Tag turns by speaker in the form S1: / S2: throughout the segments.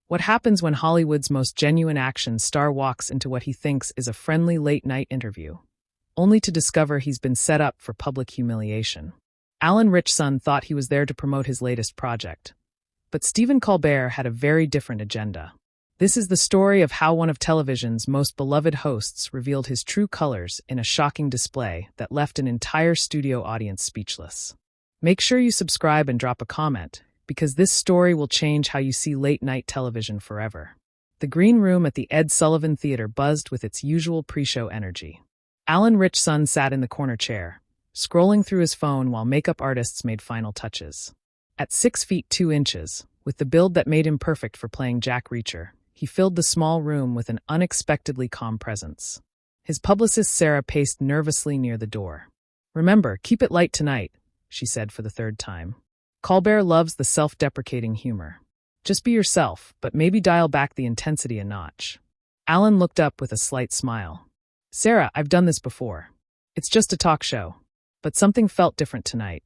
S1: What happens when Hollywood's most genuine action star walks into what he thinks is a friendly late-night interview, only to discover he's been set up for public humiliation. Alan Ritchson thought he was there to promote his latest project, but Stephen Colbert had a very different agenda. This is the story of how one of television's most beloved hosts revealed his true colors in a shocking display that left an entire studio audience speechless. Make sure you subscribe and drop a comment, because this story will change how you see late-night television forever. The green room at the Ed Sullivan Theater buzzed with its usual pre-show energy. Alan Ritchson sat in the corner chair, scrolling through his phone while makeup artists made final touches. At 6 feet 2 inches, with the build that made him perfect for playing Jack Reacher, he filled the small room with an unexpectedly calm presence. His publicist Sarah paced nervously near the door. "Remember, keep it light tonight," she said for the third time. Colbert loves the self-deprecating humor. Just be yourself, but maybe dial back the intensity a notch. Alan looked up with a slight smile. "Sarah, I've done this before. It's just a talk show." But something felt different tonight.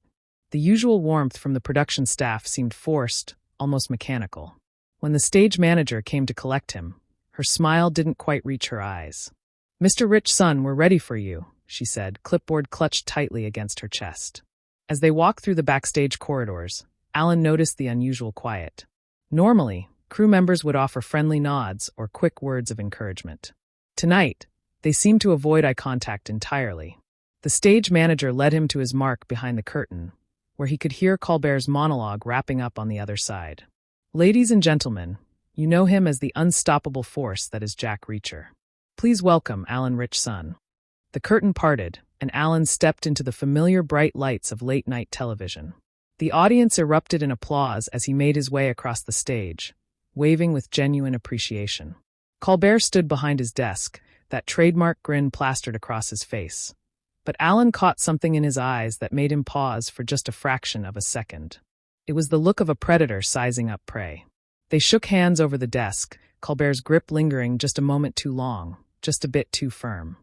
S1: The usual warmth from the production staff seemed forced, almost mechanical. When the stage manager came to collect him, her smile didn't quite reach her eyes. "Mr. Ritchson, we're ready for you," she said, clipboard clutched tightly against her chest. As they walked through the backstage corridors, Alan noticed the unusual quiet. Normally, crew members would offer friendly nods or quick words of encouragement. Tonight, they seemed to avoid eye contact entirely. The stage manager led him to his mark behind the curtain, where he could hear Colbert's monologue wrapping up on the other side. "Ladies and gentlemen, you know him as the unstoppable force that is Jack Reacher. Please welcome Alan Ritchson." The curtain parted, and Alan stepped into the familiar bright lights of late-night television. The audience erupted in applause as he made his way across the stage, waving with genuine appreciation. Colbert stood behind his desk, that trademark grin plastered across his face. But Alan caught something in his eyes that made him pause for just a fraction of a second. It was the look of a predator sizing up prey. They shook hands over the desk, Colbert's grip lingering just a moment too long, just a bit too firm.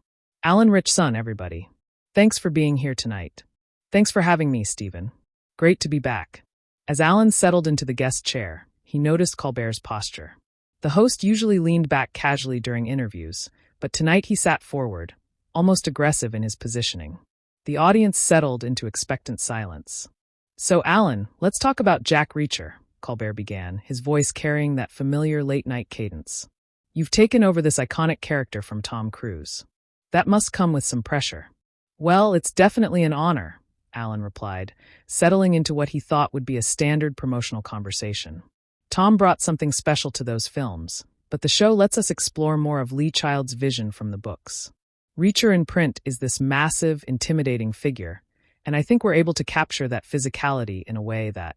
S1: "Alan Ritchson, everybody. Thanks for being here tonight. Thanks for having me, Stephen. Great to be back." As Alan settled into the guest chair, he noticed Colbert's posture. The host usually leaned back casually during interviews, but tonight he sat forward, almost aggressive in his positioning. The audience settled into expectant silence. "So, Alan, let's talk about Jack Reacher," Colbert began, his voice carrying that familiar late-night cadence. "You've taken over this iconic character from Tom Cruise. That must come with some pressure." "Well, it's definitely an honor," Alan replied, settling into what he thought would be a standard promotional conversation. "Tom brought something special to those films, but the show lets us explore more of Lee Child's vision from the books. Reacher in print is this massive, intimidating figure, and I think we're able to capture that physicality in a way that—"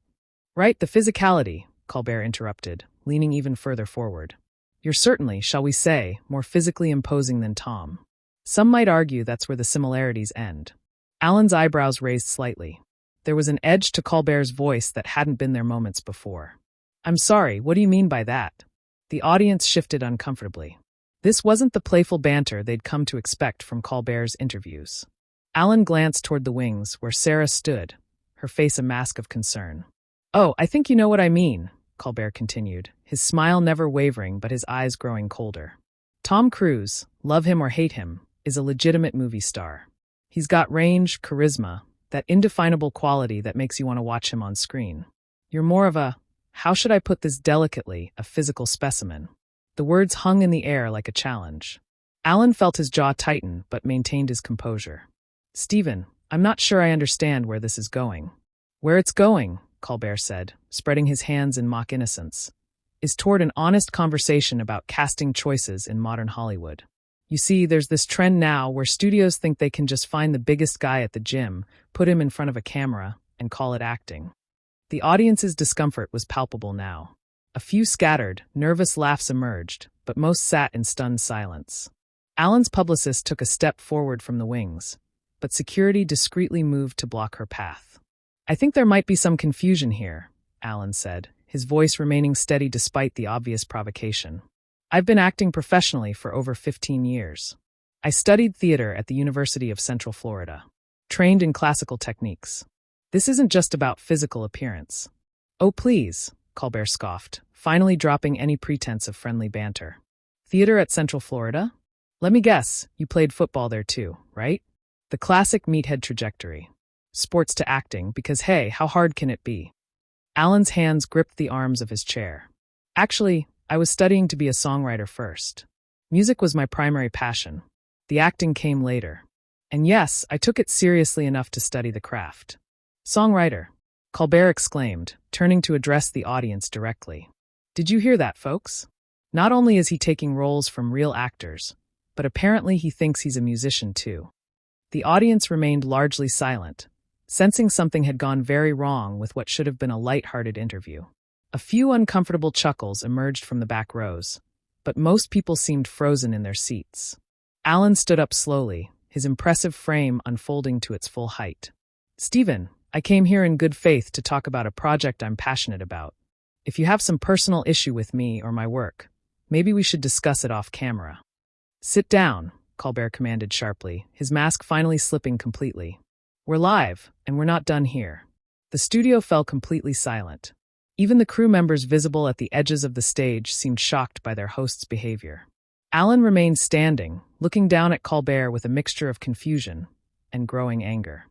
S1: "Right, the physicality," Colbert interrupted, leaning even further forward. "You're certainly, shall we say, more physically imposing than Tom. Some might argue that's where the similarities end." Alan's eyebrows raised slightly. There was an edge to Colbert's voice that hadn't been there moments before. "I'm sorry, what do you mean by that?" The audience shifted uncomfortably. This wasn't the playful banter they'd come to expect from Colbert's interviews. Alan glanced toward the wings, where Sarah stood, her face a mask of concern. "Oh, I think you know what I mean," Colbert continued, his smile never wavering but his eyes growing colder. "Tom Cruise, love him or hate him, is a legitimate movie star. He's got range, charisma, that indefinable quality that makes you want to watch him on screen. You're more of a, how should I put this delicately, a physical specimen." The words hung in the air like a challenge. Alan felt his jaw tighten but maintained his composure. "Stephen, I'm not sure I understand where this is going." "Where it's going," Colbert said, spreading his hands in mock innocence, "is toward an honest conversation about casting choices in modern Hollywood. You see, there's this trend now where studios think they can just find the biggest guy at the gym, put him in front of a camera, and call it acting." The audience's discomfort was palpable now. A few scattered, nervous laughs emerged, but most sat in stunned silence. Alan's publicist took a step forward from the wings, but security discreetly moved to block her path. "I think there might be some confusion here," Alan said, his voice remaining steady despite the obvious provocation. "I've been acting professionally for over 15 years. I studied theater at the University of Central Florida, trained in classical techniques. This isn't just about physical appearance." "Oh, please," Colbert scoffed, finally dropping any pretense of friendly banter. Theater at Central Florida? Let me guess, you played football there too, right? The classic meathead trajectory. Sports to acting, because hey, how hard can it be? Alan's hands gripped the arms of his chair. Actually, I was studying to be a songwriter first. Music was my primary passion. The acting came later. And yes, I took it seriously enough to study the craft. Songwriter, Colbert exclaimed, turning to address the audience directly. Did you hear that, folks? Not only is he taking roles from real actors, but apparently he thinks he's a musician too. The audience remained largely silent, sensing something had gone very wrong with what should have been a light-hearted interview. A few uncomfortable chuckles emerged from the back rows, but most people seemed frozen in their seats. Alan stood up slowly, his impressive frame unfolding to its full height. Stephen, I came here in good faith to talk about a project I'm passionate about. If you have some personal issue with me or my work, maybe we should discuss it off camera. Sit down, Colbert commanded sharply, his mask finally slipping completely. We're live, and we're not done here. The studio fell completely silent. Even the crew members visible at the edges of the stage seemed shocked by their host's behavior. Alan remained standing, looking down at Colbert with a mixture of confusion and growing anger.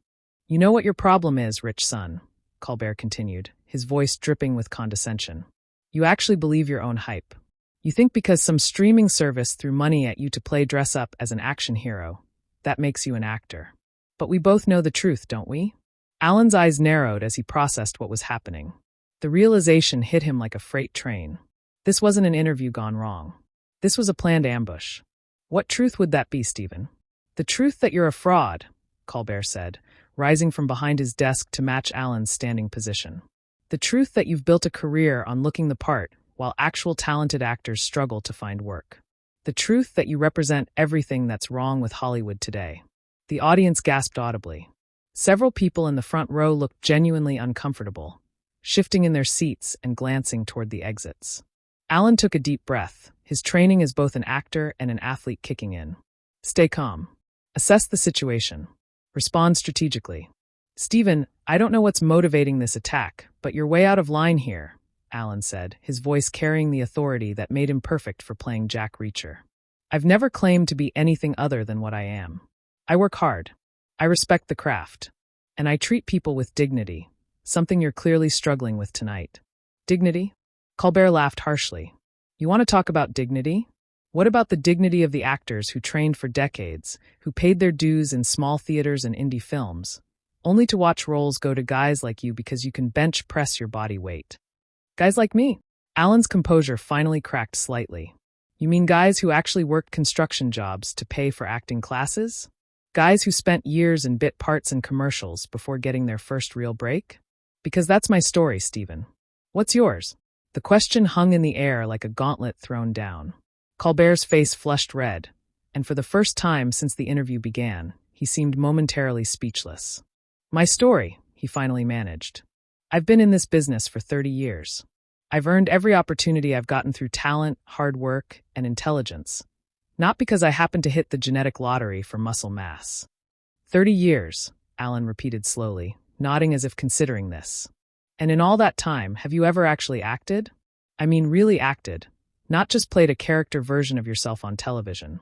S1: You know what your problem is, Ritchson, Colbert continued, his voice dripping with condescension. You actually believe your own hype. You think because some streaming service threw money at you to play dress up as an action hero, that makes you an actor. But we both know the truth, don't we? Alan's eyes narrowed as he processed what was happening. The realization hit him like a freight train. This wasn't an interview gone wrong. This was a planned ambush. What truth would that be, Stephen? The truth that you're a fraud, Colbert said, rising from behind his desk to match Alan's standing position. The truth that you've built a career on looking the part, while actual talented actors struggle to find work. The truth that you represent everything that's wrong with Hollywood today. The audience gasped audibly. Several people in the front row looked genuinely uncomfortable, shifting in their seats and glancing toward the exits. Alan took a deep breath, his training as both an actor and an athlete kicking in. Stay calm. Assess the situation. Respond strategically. Stephen, I don't know what's motivating this attack, but you're way out of line here, Alan said, his voice carrying the authority that made him perfect for playing Jack Reacher. I've never claimed to be anything other than what I am. I work hard. I respect the craft. And I treat people with dignity, something you're clearly struggling with tonight. Dignity? Colbert laughed harshly. You want to talk about dignity? What about the dignity of the actors who trained for decades, who paid their dues in small theaters and indie films, only to watch roles go to guys like you because you can bench press your body weight? Guys like me? Alan's composure finally cracked slightly. You mean guys who actually worked construction jobs to pay for acting classes? Guys who spent years in bit parts and commercials before getting their first real break? Because that's my story, Stephen. What's yours? The question hung in the air like a gauntlet thrown down. Colbert's face flushed red, and for the first time since the interview began, he seemed momentarily speechless. My story, he finally managed. I've been in this business for 30 years. I've earned every opportunity I've gotten through talent, hard work, and intelligence. Not because I happened to hit the genetic lottery for muscle mass. 30 years, Alan repeated slowly, nodding as if considering this. And in all that time, have you ever actually acted? I mean really acted, not just played a character version of yourself on television.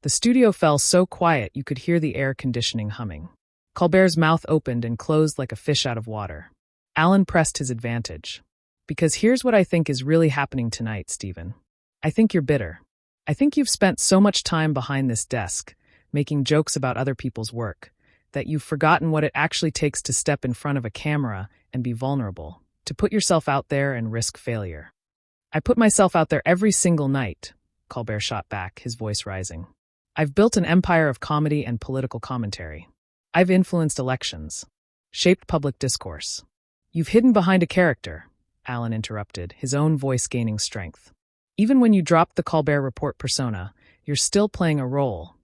S1: The studio fell so quiet you could hear the air conditioning humming. Colbert's mouth opened and closed like a fish out of water. Alan pressed his advantage. Because here's what I think is really happening tonight, Stephen. I think you're bitter. I think you've spent so much time behind this desk, making jokes about other people's work, that you've forgotten what it actually takes to step in front of a camera and be vulnerable, to put yourself out there and risk failure. I put myself out there every single night, Colbert shot back, his voice rising. I've built an empire of comedy and political commentary. I've influenced elections, shaped public discourse. You've hidden behind a character, Alan interrupted, his own voice gaining strength. Even when you dropped the Colbert Report persona, you're still playing a role.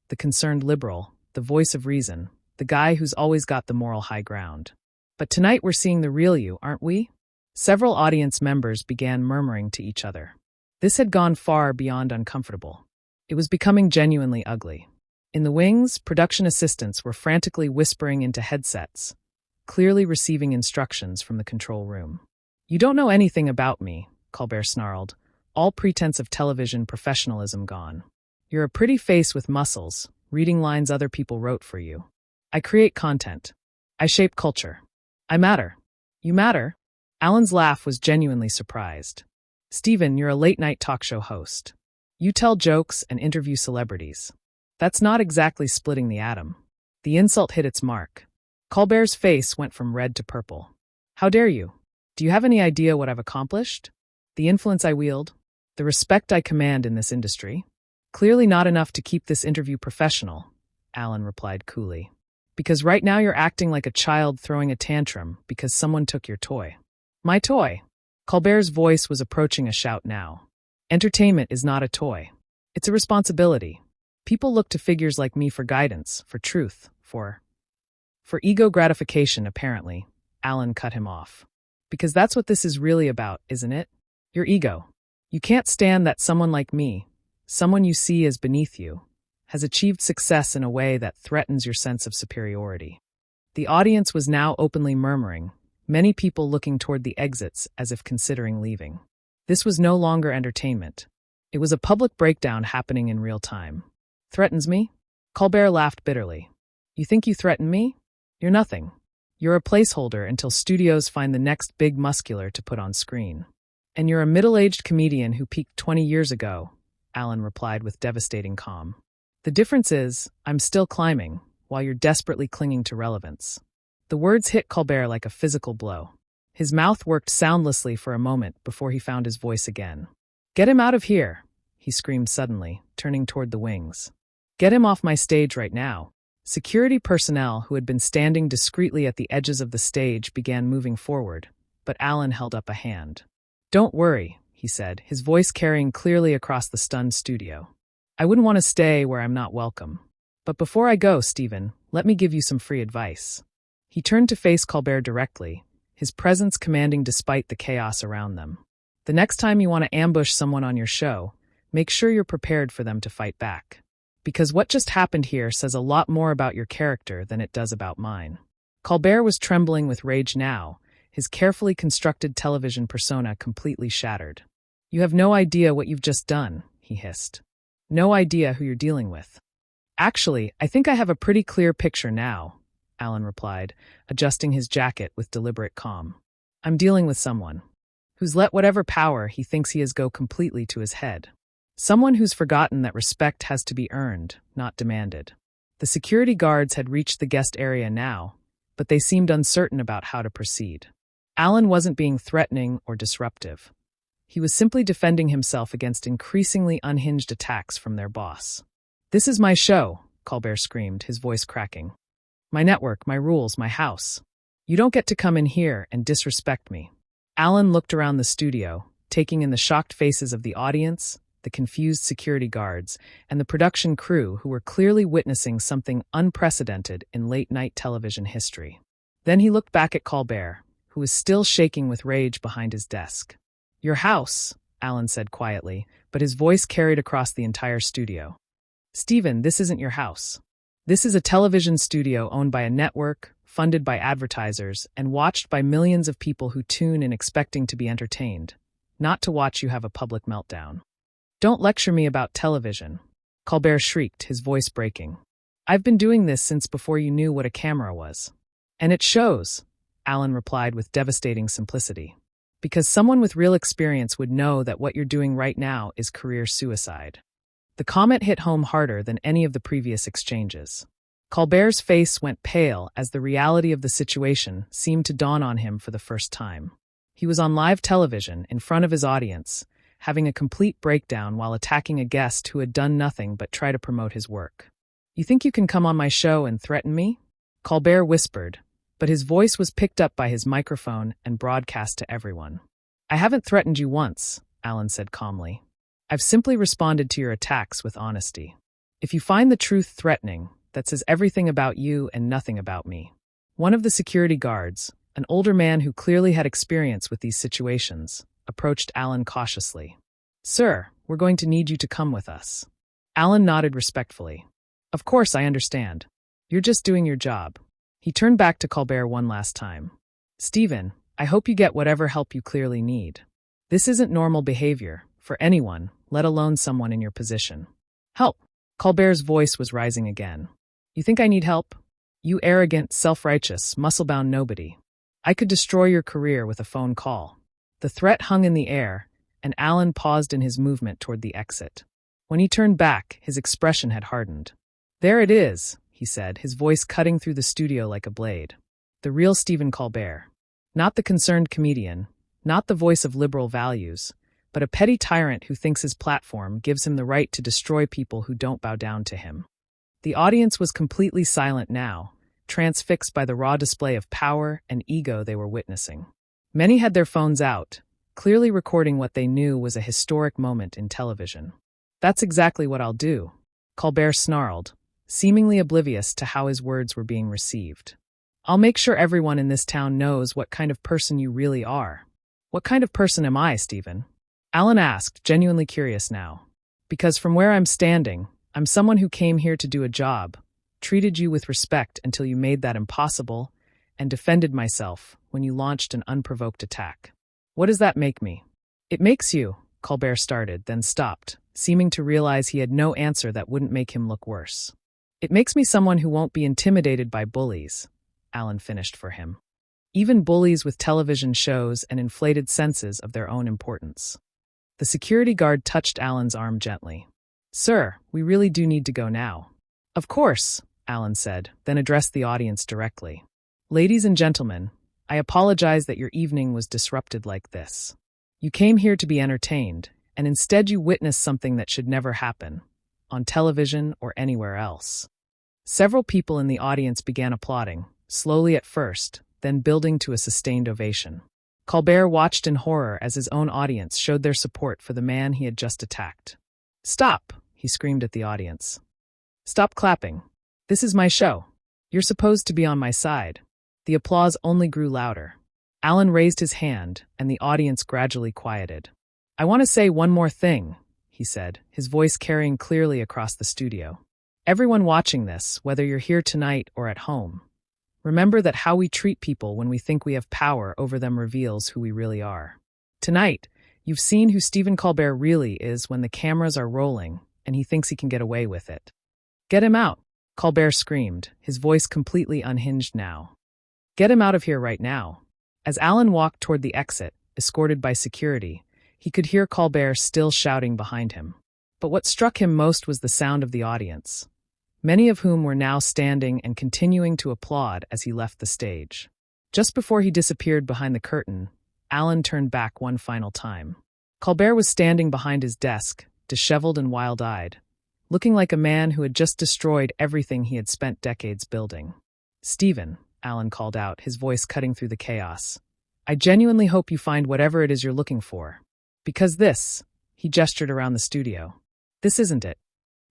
S1: The concerned liberal, the voice of reason, the guy who's always got the moral high ground. But tonight we're seeing the real you, aren't we? Several audience members began murmuring to each other. This had gone far beyond uncomfortable. It was becoming genuinely ugly. In the wings, production assistants were frantically whispering into headsets, clearly receiving instructions from the control room. You don't know anything about me, Colbert snarled, all pretense of television professionalism gone. You're a pretty face with muscles, reading lines other people wrote for you. I create content. I shape culture. I matter. You matter? Alan's laugh was genuinely surprised. Stephen, you're a late-night talk show host. You tell jokes and interview celebrities. That's not exactly splitting the atom. The insult hit its mark. Colbert's face went from red to purple. How dare you? Do you have any idea what I've accomplished? The influence I wield? The respect I command in this industry? Clearly not enough to keep this interview professional, Alan replied coolly. Because right now you're acting like a child throwing a tantrum because someone took your toy. My toy? Colbert's voice was approaching a shout now. Entertainment is not a toy. It's a responsibility. People look to figures like me for guidance, for truth, for ego gratification, apparently. Alan cut him off. Because that's what this is really about, isn't it? Your ego. You can't stand that someone like me, someone you see as beneath you, has achieved success in a way that threatens your sense of superiority. The audience was now openly murmuring, many people looking toward the exits as if considering leaving. This was no longer entertainment. It was a public breakdown happening in real time. Threatens me? Colbert laughed bitterly. You think you threaten me? You're nothing. You're a placeholder until studios find the next big muscular to put on screen. And you're a middle-aged comedian who peaked 20 years ago, Alan replied with devastating calm. The difference is, I'm still climbing, while you're desperately clinging to relevance. The words hit Colbert like a physical blow. His mouth worked soundlessly for a moment before he found his voice again. Get him out of here, he screamed suddenly, turning toward the wings. Get him off my stage right now. Security personnel who had been standing discreetly at the edges of the stage began moving forward, but Alan held up a hand. Don't worry, he said, his voice carrying clearly across the stunned studio. I wouldn't want to stay where I'm not welcome. But before I go, Stephen, let me give you some free advice. He turned to face Colbert directly, his presence commanding despite the chaos around them. The next time you want to ambush someone on your show, make sure you're prepared for them to fight back. Because what just happened here says a lot more about your character than it does about mine. Colbert was trembling with rage now, his carefully constructed television persona completely shattered. You have no idea what you've just done, he hissed. No idea who you're dealing with. Actually, I think I have a pretty clear picture now, Alan replied, adjusting his jacket with deliberate calm. I'm dealing with someone who's let whatever power he thinks he has go completely to his head. Someone who's forgotten that respect has to be earned, not demanded. The security guards had reached the guest area now, but they seemed uncertain about how to proceed. Alan wasn't being threatening or disruptive. He was simply defending himself against increasingly unhinged attacks from their boss. This is my show, Colbert screamed, his voice cracking. My network, my rules, my house. You don't get to come in here and disrespect me. Alan looked around the studio, taking in the shocked faces of the audience, the confused security guards, and the production crew who were clearly witnessing something unprecedented in late-night television history. Then he looked back at Colbert, who was still shaking with rage behind his desk. Your house, Alan said quietly, but his voice carried across the entire studio. Stephen, this isn't your house. This is a television studio owned by a network, funded by advertisers, and watched by millions of people who tune in expecting to be entertained, not to watch you have a public meltdown. Don't lecture me about television, Colbert shrieked, his voice breaking. I've been doing this since before you knew what a camera was. And it shows, Alan replied with devastating simplicity. Because someone with real experience would know that what you're doing right now is career suicide. The comment hit home harder than any of the previous exchanges. Colbert's face went pale as the reality of the situation seemed to dawn on him for the first time. He was on live television in front of his audience, having a complete breakdown while attacking a guest who had done nothing but try to promote his work. You think you can come on my show and threaten me? Colbert whispered, but his voice was picked up by his microphone and broadcast to everyone. I haven't threatened you once, Alan said calmly. I've simply responded to your attacks with honesty. If you find the truth threatening, that says everything about you and nothing about me. One of the security guards, an older man who clearly had experience with these situations, approached Alan cautiously. Sir, we're going to need you to come with us. Alan nodded respectfully. Of course, I understand. You're just doing your job. He turned back to Colbert one last time. Stephen, I hope you get whatever help you clearly need. This isn't normal behavior, for anyone, let alone someone in your position. Help! Colbert's voice was rising again. You think I need help? You arrogant, self-righteous, muscle-bound nobody. I could destroy your career with a phone call. The threat hung in the air, and Alan paused in his movement toward the exit. When he turned back, his expression had hardened. There it is, he said, his voice cutting through the studio like a blade. The real Stephen Colbert. Not the concerned comedian, not the voice of liberal values, but a petty tyrant who thinks his platform gives him the right to destroy people who don't bow down to him. The audience was completely silent now, transfixed by the raw display of power and ego they were witnessing. Many had their phones out, clearly recording what they knew was a historic moment in television. That's exactly what I'll do, Colbert snarled, seemingly oblivious to how his words were being received. I'll make sure everyone in this town knows what kind of person you really are. What kind of person am I, Stephen? Alan asked, genuinely curious now. Because from where I'm standing, I'm someone who came here to do a job, treated you with respect until you made that impossible, and defended myself when you launched an unprovoked attack. What does that make me? It makes you, Colbert started, then stopped, seeming to realize he had no answer that wouldn't make him look worse. It makes me someone who won't be intimidated by bullies, Alan finished for him. Even bullies with television shows and inflated senses of their own importance. The security guard touched Alan's arm gently. Sir, we really do need to go now. Of course, Alan said, then addressed the audience directly. Ladies and gentlemen, I apologize that your evening was disrupted like this. You came here to be entertained, and instead you witnessed something that should never happen, on television or anywhere else. Several people in the audience began applauding, slowly at first, then building to a sustained ovation. Colbert watched in horror as his own audience showed their support for the man he had just attacked. Stop, he screamed at the audience. Stop clapping. This is my show. You're supposed to be on my side. The applause only grew louder. Alan raised his hand, and the audience gradually quieted. I want to say one more thing, he said, his voice carrying clearly across the studio. Everyone watching this, whether you're here tonight or at home, remember that how we treat people when we think we have power over them reveals who we really are. Tonight, you've seen who Stephen Colbert really is when the cameras are rolling and he thinks he can get away with it. Get him out, Colbert screamed, his voice completely unhinged now. Get him out of here right now. As Alan walked toward the exit, escorted by security, he could hear Colbert still shouting behind him. But what struck him most was the sound of the audience, many of whom were now standing and continuing to applaud as he left the stage. Just before he disappeared behind the curtain, Alan turned back one final time. Colbert was standing behind his desk, disheveled and wild-eyed, looking like a man who had just destroyed everything he had spent decades building. Stephen, Alan called out, his voice cutting through the chaos. I genuinely hope you find whatever it is you're looking for. Because this, he gestured around the studio. This isn't it.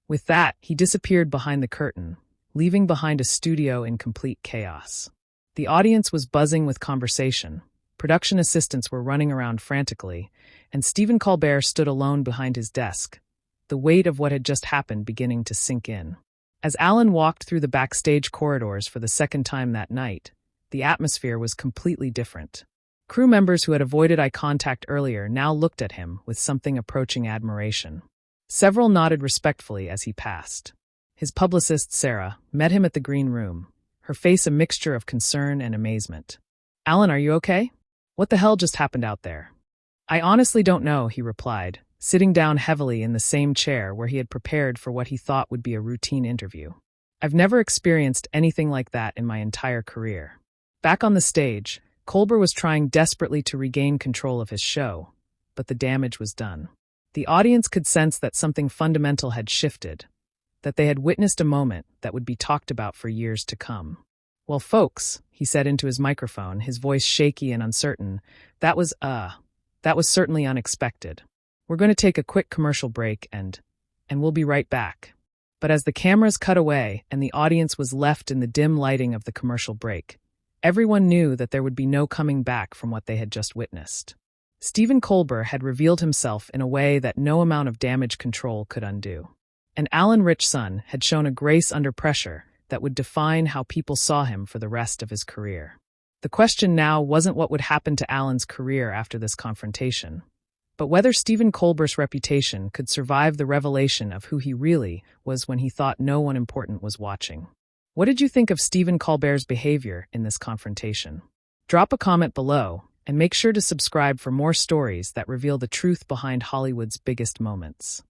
S1: With that, he disappeared behind the curtain, leaving behind a studio in complete chaos. The audience was buzzing with conversation. Production assistants were running around frantically, and Stephen Colbert stood alone behind his desk, the weight of what had just happened beginning to sink in. As Alan walked through the backstage corridors for the second time that night, the atmosphere was completely different. Crew members who had avoided eye contact earlier now looked at him with something approaching admiration. Several nodded respectfully as he passed. His publicist, Sarah, met him at the green room, her face a mixture of concern and amazement. Alan, are you okay? What the hell just happened out there? I honestly don't know, he replied, sitting down heavily in the same chair where he had prepared for what he thought would be a routine interview. I've never experienced anything like that in my entire career. Back on the stage, Colbert was trying desperately to regain control of his show, but the damage was done. The audience could sense that something fundamental had shifted, that they had witnessed a moment that would be talked about for years to come. Well, folks, he said into his microphone, his voice shaky and uncertain, that was certainly unexpected. We're going to take a quick commercial break and we'll be right back. But as the cameras cut away and the audience was left in the dim lighting of the commercial break, everyone knew that there would be no coming back from what they had just witnessed. Stephen Colbert had revealed himself in a way that no amount of damage control could undo. And Alan Ritchson had shown a grace under pressure that would define how people saw him for the rest of his career. The question now wasn't what would happen to Alan's career after this confrontation, But whether Stephen Colbert's reputation could survive the revelation of who he really was when he thought no one important was watching. What did you think of Stephen Colbert's behavior in this confrontation? Drop a comment below, and make sure to subscribe for more stories that reveal the truth behind Hollywood's biggest moments.